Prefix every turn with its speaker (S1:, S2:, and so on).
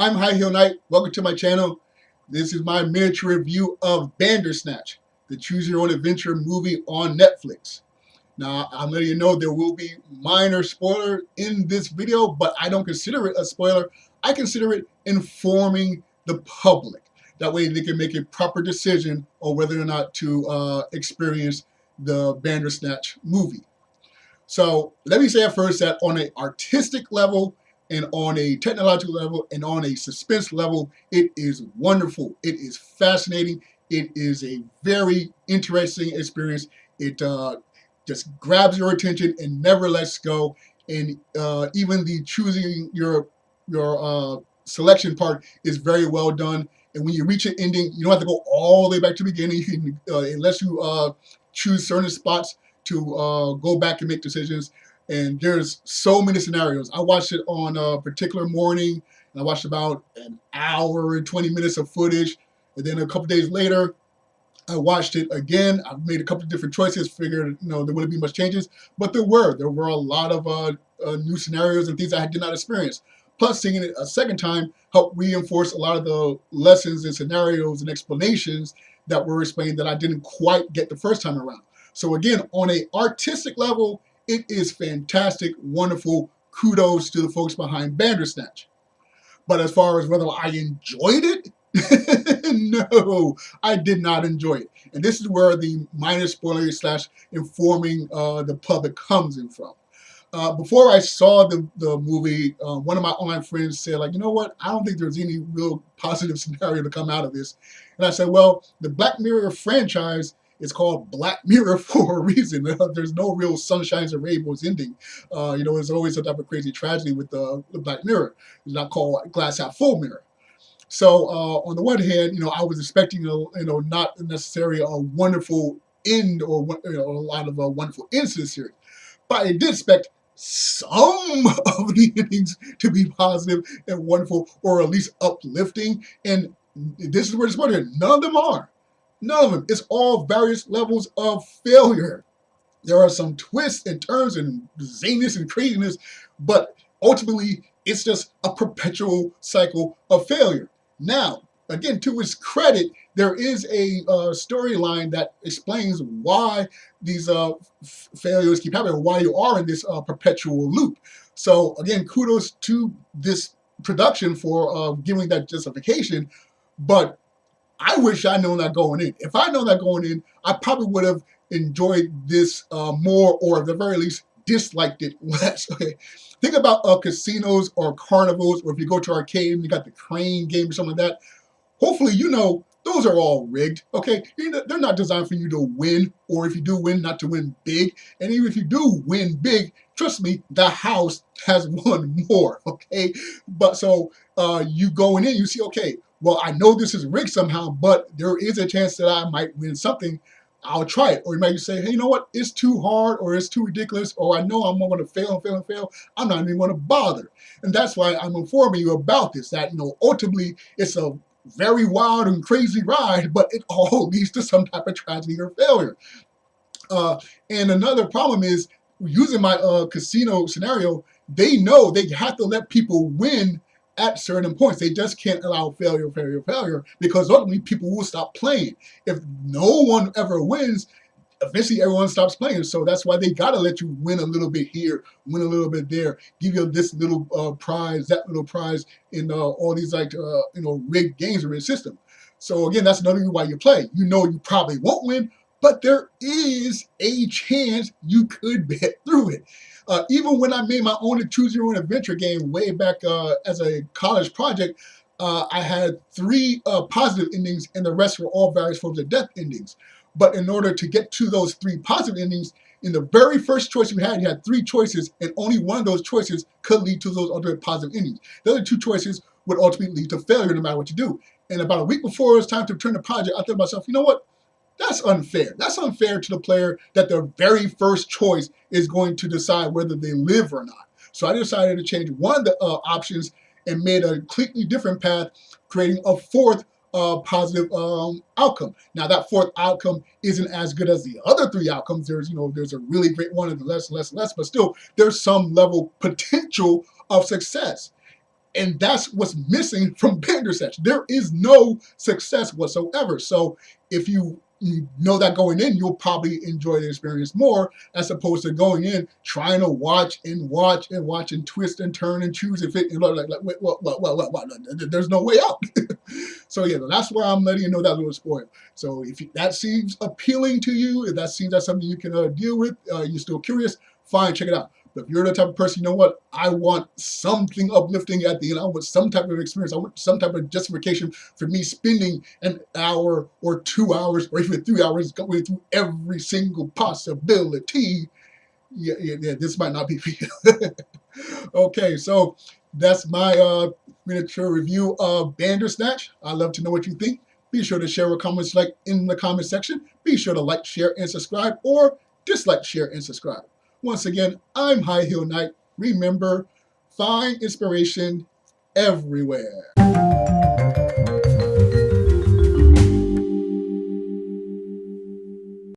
S1: I'm High Heel Knight. Welcome to my channel. This is my miniature review of Bandersnatch, the Choose Your Own Adventure movie on Netflix. Now, I'm letting you know there will be minor spoiler in this video, but I don't consider it a spoiler. I consider it informing the public. That way they can make a proper decision on whether or not to experience the Bandersnatch movie. So let me say at first that on an artistic level, and on a technological level, and on a suspense level, it is wonderful. It is fascinating. It is a very interesting experience. It just grabs your attention and never lets go. And even the choosing your selection part is very well done. And when you reach an ending, you don't have to go all the way back to the beginning. You can, unless you choose certain spots to go back and make decisions. And there's so many scenarios. I watched it on a particular morning, and I watched about an hour and 20 minutes of footage. And then a couple days later, I watched it again. I made a couple of different choices, figured there wouldn't be much changes, but there were a lot of new scenarios and things I did not experience. Plus, seeing it a second time helped reinforce a lot of the lessons and scenarios and explanations that were explained that I didn't quite get the first time around. So again, on an artistic level, it is fantastic, wonderful. Kudos to the folks behind Bandersnatch. But as far as whether I enjoyed it, no, I did not enjoy it. And this is where the minor spoiler / informing the public comes in from. Before I saw the movie, one of my online friends said, like, you know what, I don't think there's any real positive scenario to come out of this. And I said, well, the Black Mirror franchise is called Black Mirror for a reason. There's no real sunshines and rainbows ending. There's always some type of crazy tragedy with the Black Mirror. It's not called glass half full mirror. So on the one hand, I was expecting not necessarily a wonderful end or a lot of wonderful ends to the series, but I did expect some of the endings to be positive and wonderful, or at least uplifting. And this is where it's important. None of them are. None of them. It's all various levels of failure. There are some twists and turns and zaniness and craziness, but ultimately it's just a perpetual cycle of failure. Now, again, to its credit, there is a storyline that explains why these failures keep happening, why you are in this perpetual loop. So again, kudos to this production for giving that justification, but I wish I'd known that going in. If I'd known that going in, I probably would have enjoyed this more, or at the very least, disliked it less. Okay, think about casinos or carnivals, or if you go to arcade and you got the crane game or something like that. Hopefully, those are all rigged. Okay, they're not designed for you to win, or if you do win, not to win big. And even if you do win big, trust me, the house has won more. Okay, but so you going in, you see, okay, well, I know this is rigged somehow, but there is a chance that I might win something. I'll try it. Or you might say, hey, you know what? It's too hard, or it's too ridiculous, or I know I'm going to fail and fail and fail. I'm not even going to bother. And that's why I'm informing you about this, that, ultimately it's a very wild and crazy ride, but it all leads to some type of tragedy or failure. And another problem is, using my casino scenario, they know they have to let people win at certain points. They just can't allow failure, because ultimately people will stop playing. If no one ever wins, eventually everyone stops playing. So that's why they gotta let you win a little bit here, win a little bit there, give you this little prize, that little prize in all these rigged games or in the system. So again, that's another reason why you play. You probably won't win, but there is a chance you could get through it. Even when I made my own Choose Your Own Adventure game way back as a college project, I had 3 positive endings, and the rest were all various forms of death endings. But in order to get to those 3 positive endings, in the very first choice you had 3 choices, and only one of those choices could lead to those ultimate positive endings. The other 2 choices would ultimately lead to failure no matter what you do. And about a week before it was time to return the project, I thought to myself, you know what? That's unfair. That's unfair to the player that their very first choice is going to decide whether they live or not. So I decided to change one of the options and made a completely different path, creating a 4th positive outcome. Now that 4th outcome isn't as good as the other 3 outcomes. There's a really great one and less, but still there's some level potential of success. And that's what's missing from Bandersnatch. There is no success whatsoever. So if you know that going in, you'll probably enjoy the experience more as opposed to going in trying to watch and watch and watch and twist and turn and choose if it like wait, what? There's no way out. So yeah, that's why I'm letting you know that little spoiler. So if that seems appealing to you, if that seems like something you can deal with, you're still curious, fine, check it out. But if you're the type of person, you know what, I want something uplifting at the end. I want some type of experience. I want some type of justification for me spending an hour or 2 hours or even 3 hours going through every single possibility. Yeah, this might not be for you. Okay, so that's my miniature review of Bandersnatch. I'd love to know what you think. Be sure to share your comments in the comment section. Be sure to like, share, and subscribe, or dislike, share, and subscribe. Once again, I'm High Heel Knight. Remember, find inspiration everywhere.